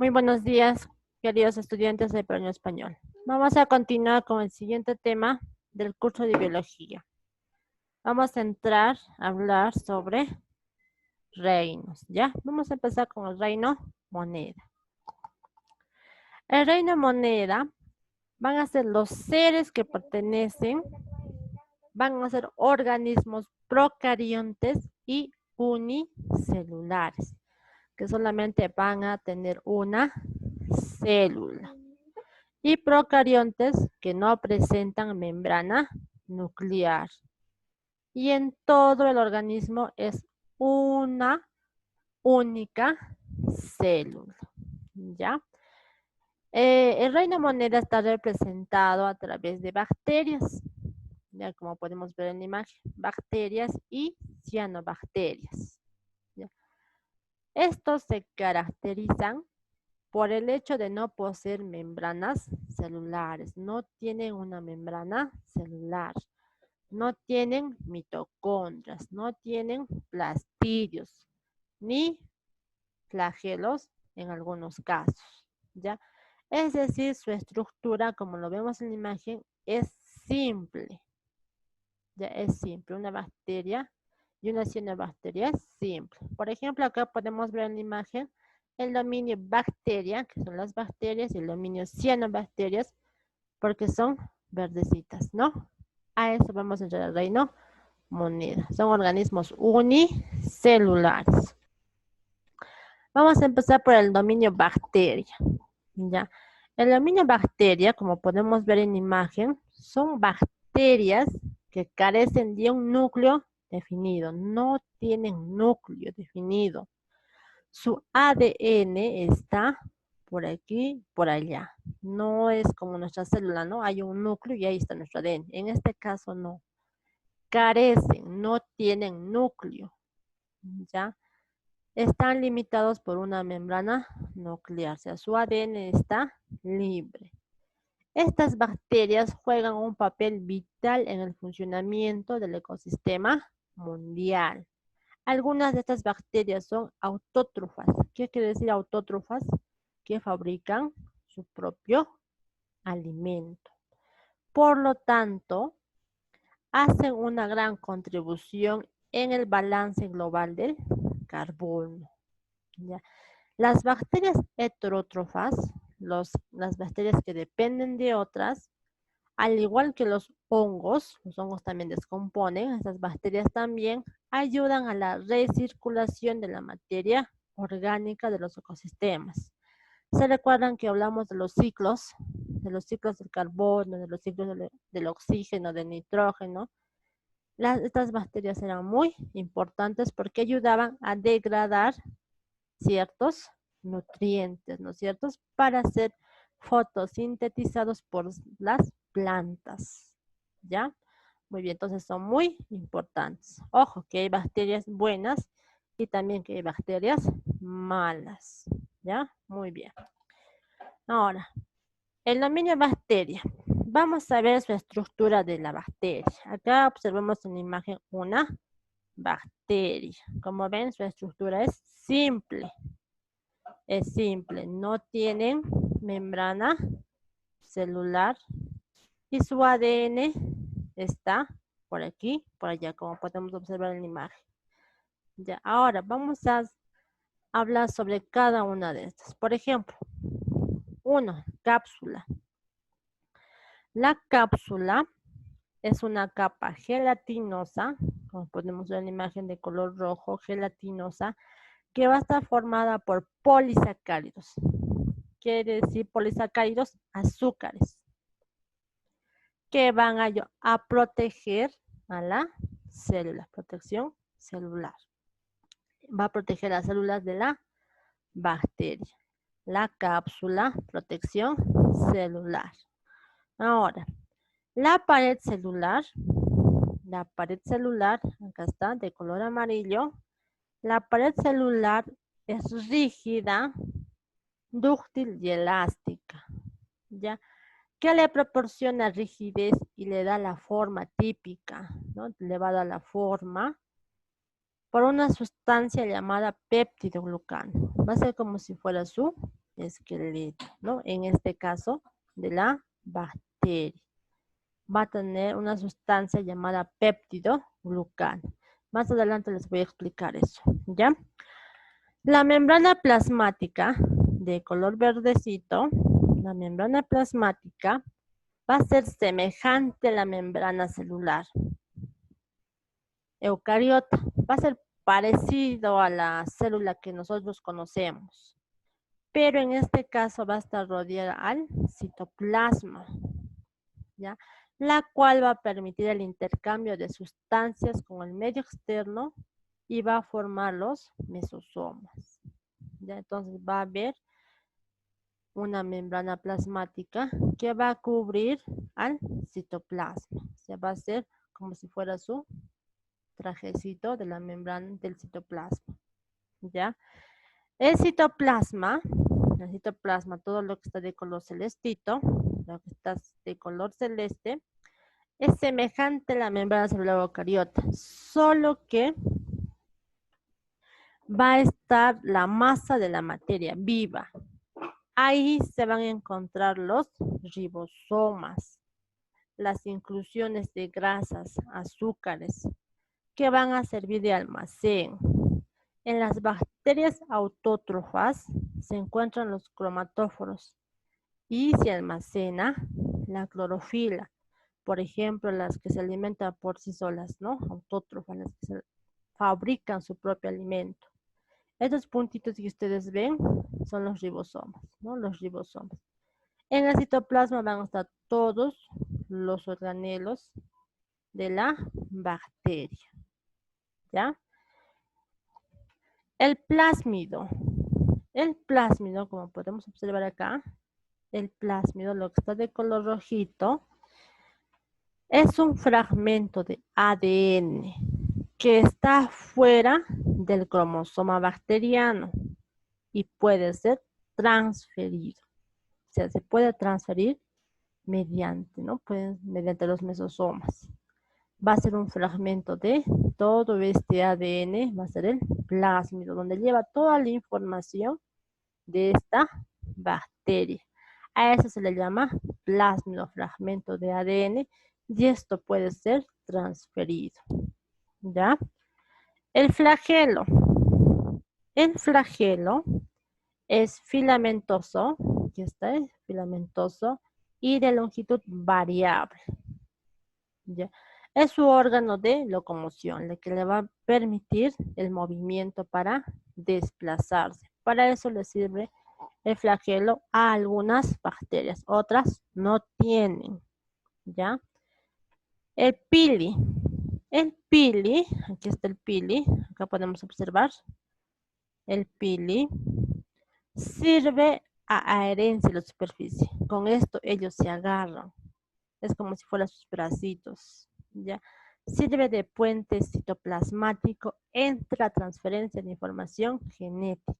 Muy buenos días, queridos estudiantes de Peruano Español. Vamos a continuar con el siguiente tema del curso de biología. Vamos a entrar a hablar sobre reinos, ¿ya? Vamos a empezar con el reino moneda. El reino moneda van a ser los seres que pertenecen, van a ser organismos procariontes y unicelulares, que solamente van a tener una célula. Y procariontes que no presentan membrana nuclear. Y en todo el organismo es una única célula. ¿Ya? El reino moneda está representado a través de bacterias, ya como podemos ver en la imagen, bacterias y cianobacterias. ¿Ya? Estos se caracterizan por el hecho de no poseer membranas celulares. No tienen una membrana celular. No tienen mitocondrias. No tienen plastidios. Ni flagelos en algunos casos. ¿Ya? Es decir, su estructura, como lo vemos en la imagen, es simple. Ya es simple. Una bacteria y una cianobacteria es simple. Por ejemplo, acá podemos ver en la imagen el dominio bacteria, que son las bacterias, y el dominio cianobacterias, porque son verdecitas, ¿no? A eso vamos a entrar al reino moneda. Son organismos unicelulares. Vamos a empezar por el dominio bacteria, ¿ya? El dominio bacteria, como podemos ver en la imagen, son bacterias que carecen de un núcleo definido, no tienen núcleo definido. Su ADN está por aquí, por allá. No es como nuestra célula, ¿no? Hay un núcleo y ahí está nuestro ADN. En este caso no. Carecen, no tienen núcleo, ¿ya? Están limitados por una membrana nuclear, o sea, su ADN está libre. Estas bacterias juegan un papel vital en el funcionamiento del ecosistema mundial. Algunas de estas bacterias son autótrofas. ¿Qué quiere decir autótrofas? Que fabrican su propio alimento. Por lo tanto, hacen una gran contribución en el balance global del carbono. ¿Ya? Las bacterias heterótrofas, las bacterias que dependen de otras, al igual que los hongos también descomponen, estas bacterias también ayudan a la recirculación de la materia orgánica de los ecosistemas. ¿Se recuerdan que hablamos de los ciclos del carbono, de los ciclos del oxígeno, del nitrógeno? Estas bacterias eran muy importantes porque ayudaban a degradar ciertos nutrientes, ¿no es cierto? Para ser fotosintetizados por las plantas, ¿ya? Muy bien, entonces son muy importantes. Ojo, que hay bacterias buenas y también que hay bacterias malas, ¿ya? Muy bien. Ahora, el dominio bacteria. Vamos a ver su estructura de la bacteria. Acá observamos en la imagen una bacteria. Como ven, su estructura es simple. Es simple, no tienen membrana celular y su ADN está por aquí, por allá, como podemos observar en la imagen. Ya, ahora vamos a hablar sobre cada una de estas. Por ejemplo, 1, cápsula. La cápsula es una capa gelatinosa, como podemos ver en la imagen de color rojo, gelatinosa, que va a estar formada por polisacáridos. Quiere decir polisacáridos, azúcares, que van a proteger a la célula, protección celular. Va a proteger las células de la bacteria. La cápsula, protección celular. Ahora, la pared celular, acá está, de color amarillo. La pared celular es rígida, dúctil y elástica, ¿ya? Que le proporciona rigidez y le da la forma típica, ¿no? Le va a dar la forma por una sustancia llamada péptidoglucano. Va a ser como si fuera su esqueleto, ¿no? En este caso, de la bacteria. Va a tener una sustancia llamada péptido glucano. Más adelante les voy a explicar eso, ¿ya? La membrana plasmática de color verdecito, la membrana plasmática va a ser semejante a la membrana celular. Eucariota va a ser parecido a la célula que nosotros conocemos, pero en este caso va a estar rodeada al citoplasma, ¿ya? La cual va a permitir el intercambio de sustancias con el medio externo y va a formar los mesosomas, ¿ya? Entonces va a haber una membrana plasmática que va a cubrir al citoplasma. O sea, va a ser como si fuera su trajecito de la membrana del citoplasma, ¿ya? El citoplasma, todo lo que está de color celestito, lo que está de color celeste, es semejante a la membrana celular eucariota, solo que va a estar la masa de la materia viva. Ahí se van a encontrar los ribosomas, las inclusiones de grasas, azúcares, que van a servir de almacén. En las bacterias autótrofas se encuentran los cromatóforos y se almacena la clorofila. Por ejemplo, las que se alimentan por sí solas, ¿no? Autótrofas, las que se fabrican su propio alimento. Estos puntitos que ustedes ven son los ribosomas, ¿no? Los ribosomas. En el citoplasma van a estar todos los organelos de la bacteria, ¿ya? El plásmido, como podemos observar acá, el plásmido, lo que está de color rojito, es un fragmento de ADN que está fuera del cromosoma bacteriano y puede ser transferido. O sea, se puede transferir mediante, ¿no? Mediante los mesosomas. Va a ser un fragmento de todo este ADN, va a ser el plásmido, donde lleva toda la información de esta bacteria. A eso se le llama plásmido, fragmento de ADN, y esto puede ser transferido, ¿ya? El flagelo. El flagelo es filamentoso, aquí está, es filamentoso y de longitud variable, ¿ya? Es su órgano de locomoción, lo que le va a permitir el movimiento para desplazarse. Para eso le sirve el flagelo a algunas bacterias, otras no tienen, ¿ya? El pili. El pili, aquí está el pili, acá podemos observar. El pili sirve a adherencia a la superficie. Con esto ellos se agarran. Es como si fueran sus bracitos, ¿ya? Sirve de puente citoplasmático entre la transferencia de información genética.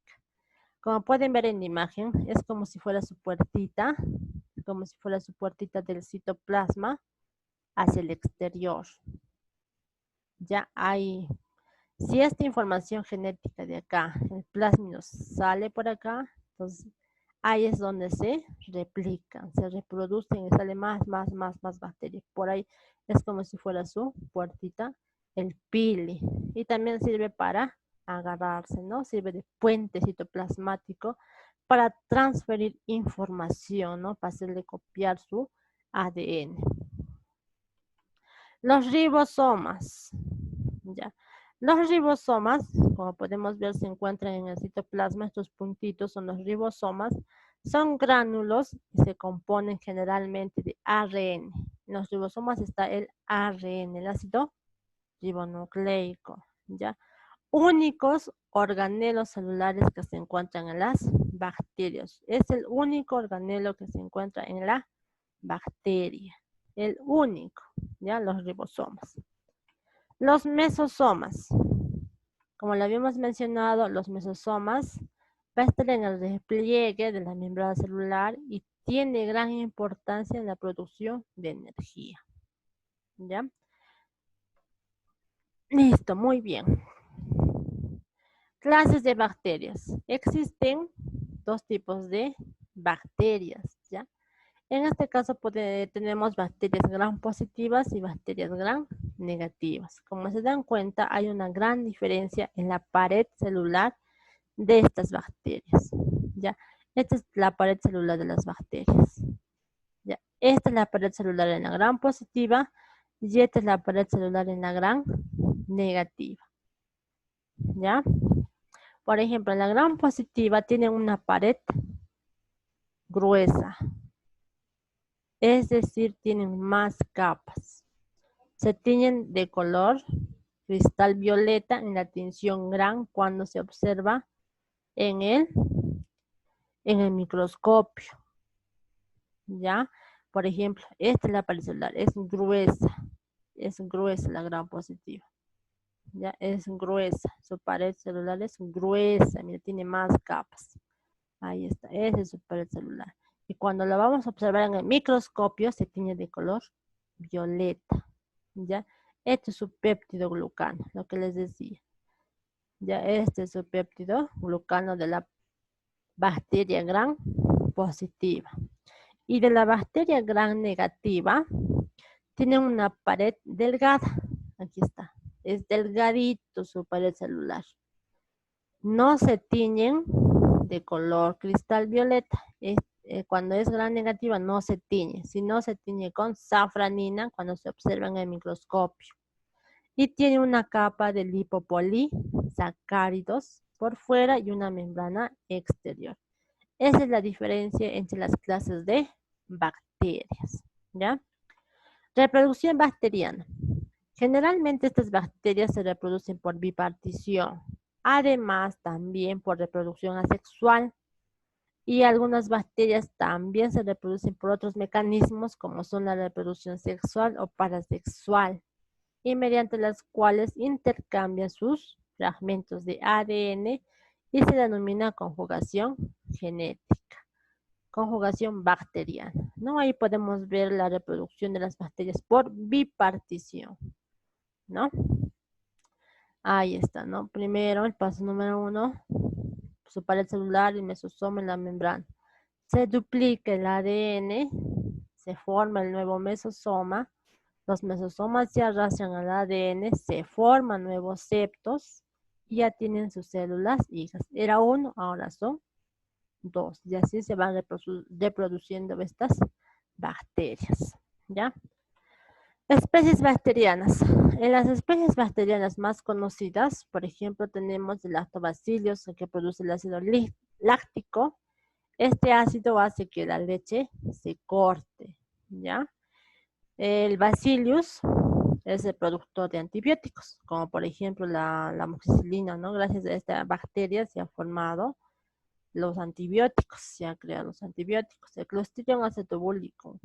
Como pueden ver en la imagen, es como si fuera su puertita del citoplasma hacia el exterior. Ya hay, si esta información genética de acá, el plásmido sale por acá, entonces ahí es donde se replican, se reproducen y sale más bacterias. Por ahí es como si fuera su puertita, el pili. Y también sirve para agarrarse, ¿no? Sirve de puente citoplasmático para transferir información, ¿no? Para hacerle copiar su ADN. Los ribosomas, ¿ya? Los ribosomas, como podemos ver, se encuentran en el citoplasma. Estos puntitos son los ribosomas. Son gránulos y se componen generalmente de ARN. En los ribosomas está el ARN, el ácido ribonucleico, ¿ya? Únicos organelos celulares que se encuentran en las bacterias. Es el único organelo que se encuentra en la bacteria. El único, ¿ya? Los ribosomas. Los mesosomas. Como lo habíamos mencionado, los mesosomas va a estar en el despliegue de la membrana celular y tiene gran importancia en la producción de energía, ¿ya? Listo, muy bien. Clases de bacterias. Existen dos tipos de bacterias, ¿ya? En este caso tenemos bacterias gram positivas y bacterias gram negativas. Como se dan cuenta, hay una gran diferencia en la pared celular de estas bacterias, ¿ya? Esta es la pared celular de las bacterias, ¿ya? Esta es la pared celular en la gram positiva y esta es la pared celular en la gram negativa, ¿ya? Por ejemplo, la gram positiva tiene una pared gruesa, es decir, tienen más capas. Se tiñen de color cristal violeta en la tinción gran cuando se observa en el microscopio, ¿ya? Por ejemplo, esta es la pared celular, es gruesa la gram positiva, ¿ya? Es gruesa, su pared celular es gruesa, mira, tiene más capas. Ahí está, esa es su pared celular. Y cuando la vamos a observar en el microscopio, se tiñe de color violeta, ¿ya? Este es su péptido glucano, lo que les decía. Ya este es su péptido glucano de la bacteria gram positiva. Y de la bacteria gram negativa, tiene una pared delgada. Aquí está. Es delgadito su pared celular. No se tiñen de color cristal violeta. Cuando es gram negativa no se tiñe, sino se tiñe con safranina cuando se observa en el microscopio. Y tiene una capa de lipopolisacáridos por fuera y una membrana exterior. Esa es la diferencia entre las clases de bacterias, ¿ya? Reproducción bacteriana. Generalmente estas bacterias se reproducen por bipartición, además también por reproducción asexual, y algunas bacterias también se reproducen por otros mecanismos como son la reproducción sexual o parasexual, y mediante las cuales intercambian sus fragmentos de ADN y se denomina conjugación genética, conjugación bacteriana, ¿no? Ahí podemos ver la reproducción de las bacterias por bipartición, ¿no? Ahí está, ¿no? Primero, el paso número 1, su pared celular y mesosoma en la membrana. Se duplica el ADN, se forma el nuevo mesosoma, los mesosomas se arrastran al ADN, se forman nuevos septos y ya tienen sus células hijas. Era uno, ahora son dos. Y así se van reproduciendo estas bacterias, ¿ya? Especies bacterianas. En las especies bacterianas más conocidas, por ejemplo, tenemos el lactobacillus, el que produce el ácido láctico. Este ácido hace que la leche se corte, ¿ya? El bacillus es el productor de antibióticos, como por ejemplo la amoxicilina, ¿no? Gracias a esta bacteria se han formado los antibióticos, se han creado los antibióticos. El Clostridium acetobulicum.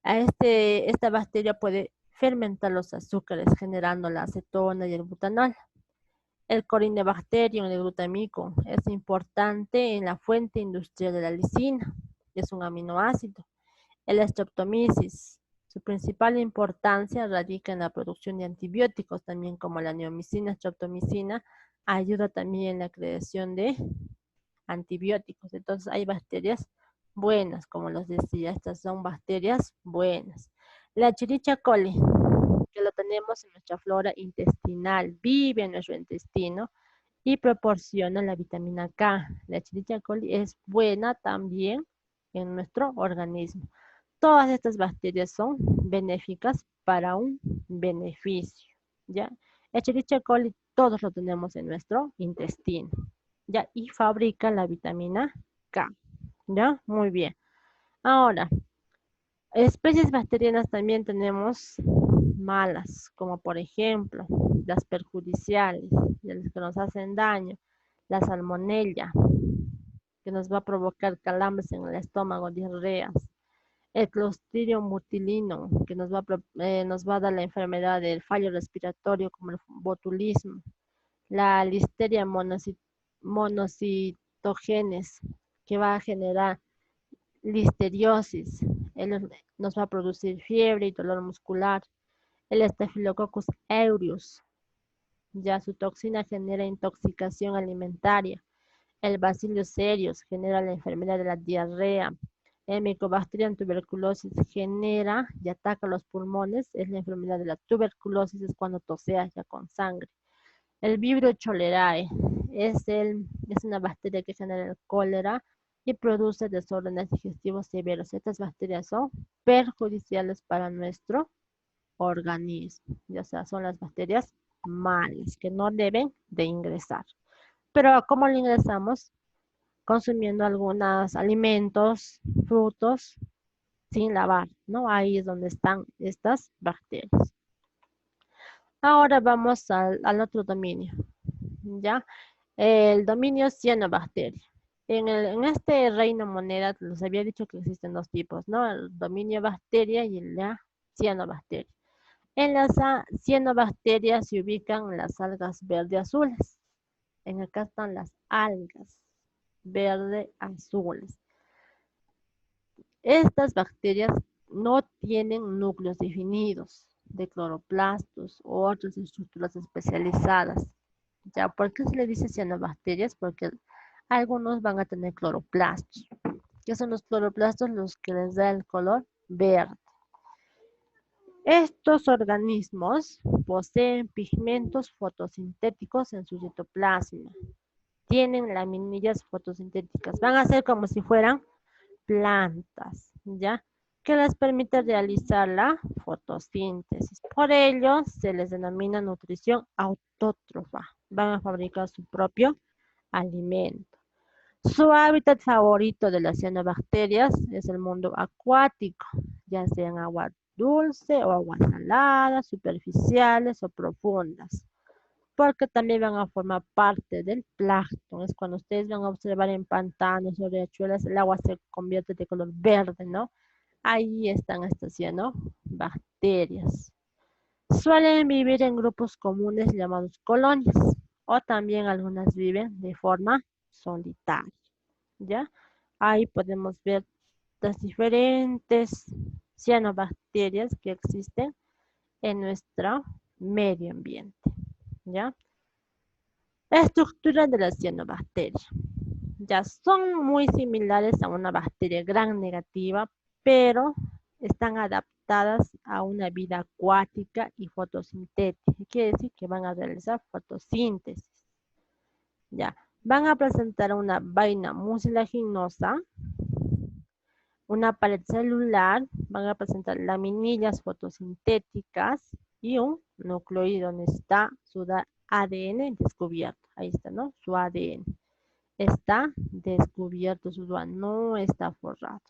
Esta bacteria puede fermentar los azúcares generando la acetona y el butanol. El Corynebacterium, el glutamicum, es importante en la fuente industrial de la lisina, es un aminoácido. El Streptomyces, su principal importancia radica en la producción de antibióticos, también como la neomicina, streptomicina, ayuda también en la creación de antibióticos. Entonces hay bacterias buenas, como les decía, estas son bacterias buenas. La Escherichia coli, que lo tenemos en nuestra flora intestinal, vive en nuestro intestino y proporciona la vitamina K. La Escherichia coli es buena también en nuestro organismo. Todas estas bacterias son benéficas para un beneficio, ¿ya? Escherichia coli todos lo tenemos en nuestro intestino, ¿ya? Y fabrica la vitamina K, ¿ya? Muy bien. Ahora, especies bacterianas también tenemos malas, como por ejemplo, las perjudiciales, las que nos hacen daño, la salmonella, que nos va a provocar calambres en el estómago, diarreas, el Clostridium botulinum, que nos va a dar la enfermedad del fallo respiratorio como el botulismo, la Listeria monocitogenes, que va a generar listeriosis, nos va a producir fiebre y dolor muscular, el Staphylococcus aureus, ya su toxina genera intoxicación alimentaria, El Bacillus cereus genera la enfermedad de la diarrea. El Mycobacterium tuberculosis genera y ataca los pulmones. Es la enfermedad de la tuberculosis, es cuando toseas ya con sangre. El Vibrio cholerae es una bacteria que genera el cólera y produce desórdenes digestivos severos. Estas bacterias son perjudiciales para nuestro organismo. Ya sea, son las bacterias malas que no deben de ingresar. Pero ¿cómo lo ingresamos? Consumiendo algunos alimentos, frutos, sin lavar, ¿no? Ahí es donde están estas bacterias. Ahora vamos al otro dominio, ¿ya? El dominio cianobacteria. En este reino moneda les había dicho que existen dos tipos, ¿no? El dominio bacteria y la cianobacteria. En las cianobacterias se ubican las algas verde azules. En acá están las algas verde azules. Estas bacterias no tienen núcleos definidos de cloroplastos u otras estructuras especializadas. ¿Ya? ¿Por qué se le dice cianobacterias? Porque algunos van a tener cloroplastos. ¿Qué son los cloroplastos? Los que les da el color verde. Estos organismos poseen pigmentos fotosintéticos en su citoplasma. Tienen laminillas fotosintéticas. Van a ser como si fueran plantas, ¿ya? Que les permite realizar la fotosíntesis. Por ello, se les denomina nutrición autótrofa. Van a fabricar su propio alimento. Su hábitat favorito de las cianobacterias es el mundo acuático, ya sean agua dulce o agua salada, superficiales o profundas, porque también van a formar parte del plancton. Es cuando ustedes van a observar en pantanos o riachuelas, el agua se convierte de color verde, ¿no? Ahí están estas cianobacterias. Suelen vivir en grupos comunes llamados colonias, o también algunas viven de forma solitaria, ¿ya? Ahí podemos ver las diferentes cianobacterias que existen en nuestro medio ambiente, ¿ya? La estructura de la cianobacteria. Ya son muy similares a una bacteria gran negativa, pero están adaptadas a una vida acuática y fotosintética. Quiere decir que van a realizar fotosíntesis. Ya, van a presentar una vaina mucilaginosa, una pared celular, van a presentar laminillas fotosintéticas y un nucleoide donde está su ADN descubierto. Ahí está, ¿no? Su ADN. Está descubierto, su ADN no está forrado.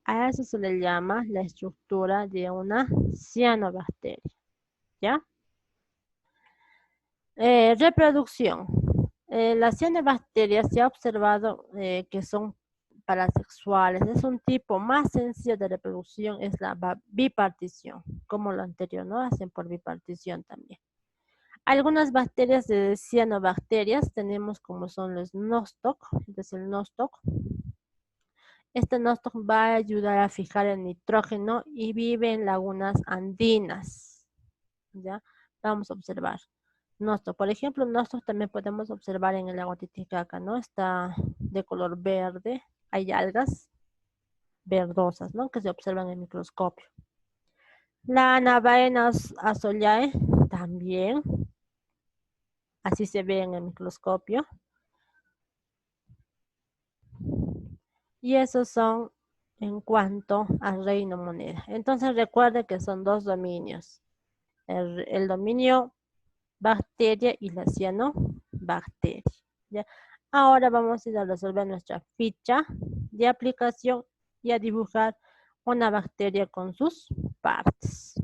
A eso se le llama la estructura de una cianobacteria. ¿Ya? Reproducción. Las cianobacterias se ha observado que son parasexuales. Es un tipo más sencillo de reproducción, es la bipartición, como lo anterior, ¿no? Hacen por bipartición también. Algunas bacterias de cianobacterias tenemos como son los nostoc, este es el nostoc. Este nostoc va a ayudar a fijar el nitrógeno y vive en lagunas andinas. ¿Ya? Vamos a observar. Nostoc, por ejemplo, nostoc también podemos observar en el lago Titicaca, ¿no? Está de color verde. Hay algas verdosas, ¿no? Que se observan en el microscopio. La Navaena azolae también. Así se ve en el microscopio. Y esos son en cuanto al reino moneda. Entonces recuerde que son dos dominios. El dominio bacteria y la cianobacteria. ¿Ya? Ahora vamos a ir a resolver nuestra ficha de aplicación y a dibujar una bacteria con sus partes.